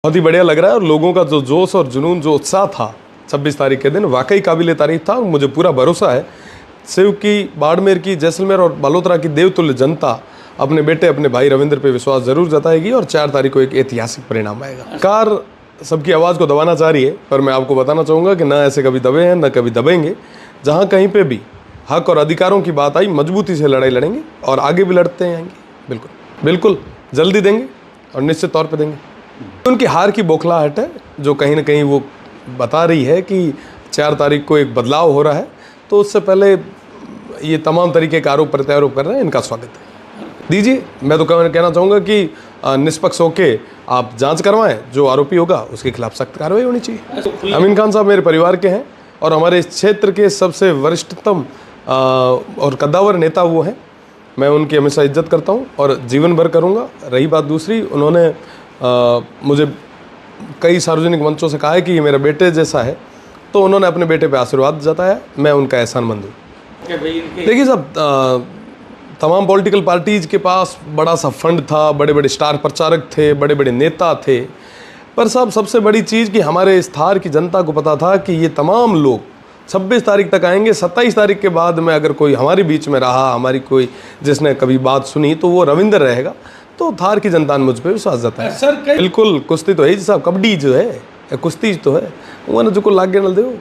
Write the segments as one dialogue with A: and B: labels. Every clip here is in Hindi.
A: बहुत ही बढ़िया लग रहा है और लोगों का जो जोश और जुनून, जो उत्साह था 26 तारीख के दिन, वाकई काबिल तारीफ था। मुझे पूरा भरोसा है शिव की, बाड़मेर की, जैसलमेर और बालोतरा की देवतुल्य जनता अपने बेटे, अपने भाई रविंद्र पे विश्वास जरूर जताएगी और 4 तारीख को एक ऐतिहासिक परिणाम आएगा। सरकार सबकी आवाज़ को दबाना चाह रही है, पर मैं आपको बताना चाहूँगा कि ना ऐसे कभी दबे हैं, ना कभी दबेंगे। जहाँ कहीं पे भी हक और अधिकारों की बात आई, मजबूती से लड़ाई लड़ेंगे और आगे भी लड़ते आएंगे। बिल्कुल बिल्कुल जल्दी देंगे और निश्चित तौर पे देंगे। उनकी हार की बौखलाहट है जो कहीं ना कहीं वो बता रही है कि 4 तारीख को एक बदलाव हो रहा है, तो उससे पहले ये तमाम तरीके के आरोप प्रत्यारोप कर रहे हैं, इनका स्वागत है। दीजिए, मैं तो कहना चाहूँगा कि निष्पक्ष होकर आप जांच करवाएं, जो आरोपी होगा उसके खिलाफ सख्त कार्रवाई होनी चाहिए। अमीन खान साहब मेरे परिवार के हैं और हमारे इस क्षेत्र के सबसे वरिष्ठतम और कद्दावर नेता वो हैं। मैं उनकी हमेशा इज्जत करता हूँ और जीवन भर करूँगा। रही बात दूसरी, उन्होंने मुझे कई सार्वजनिक मंचों से कहा है कि ये मेरे बेटे जैसा है, तो उन्होंने अपने बेटे पे आशीर्वाद जताया। मैं उनका एहसानमंद हूँ। देखिए साहब, तमाम पॉलिटिकल पार्टीज़ के पास बड़ा सा फंड था, बड़े बड़े स्टार प्रचारक थे, बड़े बड़े नेता थे, पर साहब सबसे बड़ी चीज़ कि हमारे इस थार की जनता को पता था कि ये तमाम लोग 26 तारीख तक आएंगे। 27 तारीख के बाद में अगर कोई हमारे बीच में रहा, हमारी कोई जिसने कभी बात सुनी, तो वो रविंद्र रहेगा। तो थार की जनता ने मुझ पर विश्वास जताया। सर बिल्कुल, कुश्ती तो है जी साहब, कबड्डी जो है, कुश्ती तो है, उन्होंने जो को लागे न दो,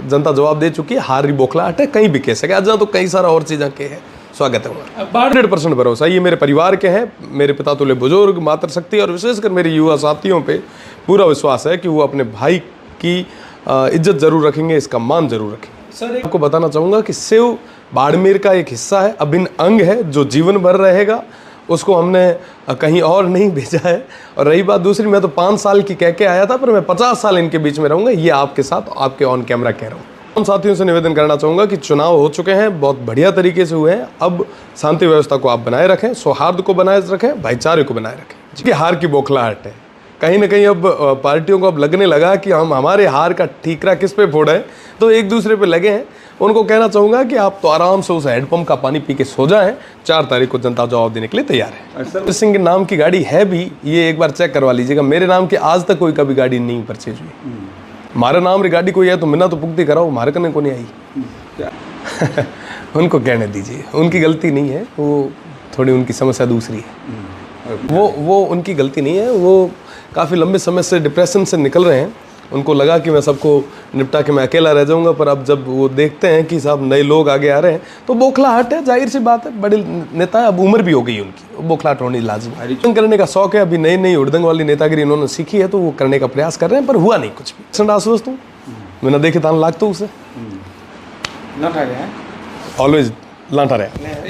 A: जनता जवाब दे चुकी है। हार बौखलाहट है, कहीं भी कह सके, आज तो कई सारा और चीज़ें के है। स्वागत है। 100% भरोसा ये मेरे परिवार के हैं, मेरे पिता तुल्य बुजुर्ग, मातृशक्ति और विशेषकर मेरे युवा साथियों पे पूरा विश्वास है कि वो अपने भाई की इज्जत जरूर रखेंगे, इसका मान जरूर रखेंगे। सर आपको बताना चाहूँगा कि शिव बाड़मेर का एक हिस्सा है, अभिन्न अंग है, जो जीवन भर रहेगा। उसको हमने कहीं और नहीं भेजा है। और रही बात दूसरी, मैं तो 5 साल की कह के आया था, पर मैं 50 साल इनके बीच में रहूँगा, ये आपके साथ आपके ऑन कैमरा कह रहा हूँ। उन साथियों से निवेदन करना चाहूँगा कि चुनाव हो चुके हैं, बहुत बढ़िया तरीके से हुए हैं। अब शांति व्यवस्था को आप बनाए रखें, सौहार्द को बनाए रखें, भाईचारे को बनाए रखें। जिसकी हार की बौखलाहट है, कहीं ना कहीं अब पार्टियों को अब लगने लगा कि हम हमारे हार का ठीकरा किस पे फोड़े, तो एक दूसरे पे लगे हैं। उनको कहना चाहूँगा कि आप तो आराम से उस हैंडपम्प का पानी पी के सो जाएं। 4 तारीख को जनता जवाब देने के लिए तैयार है। रविंद्र सिंह के नाम की गाड़ी है भी, ये एक बार चेक करवा लीजिएगा। मेरे नाम की आज तक कोई कभी गाड़ी नहीं परचेज हुई। हमारे नाम री गाड़ी कोई है तो मिना तो पुगती कराओ, हमारे कने को नहीं आई। उनको कहने दीजिए, उनकी गलती नहीं है, वो थोड़ी उनकी समस्या दूसरी है। वो उनकी गलती नहीं है, वो काफ़ी लंबे समय से डिप्रेशन से निकल रहे हैं। उनको लगा कि मैं सबको निपटा के मैं अकेला रह जाऊंगा, पर अब जब वो देखते हैं कि साहब नए लोग आगे आ रहे हैं, तो बौखलाहट है, जाहिर सी बात है। बड़े नेता, अब उम्र भी हो गई उनकी, बौखलाहट होनी लाजमी। करने का शौक है, अभी नई नई उड़दंग वाली नेतागिरी इन्होंने सीखी है, तो वो करने का प्रयास कर रहे हैं, पर हुआ नहीं कुछ भी। आश्वस्त हूँ, मैंने देखे तान लागतो उसे ऑलवेज लाटा रहा।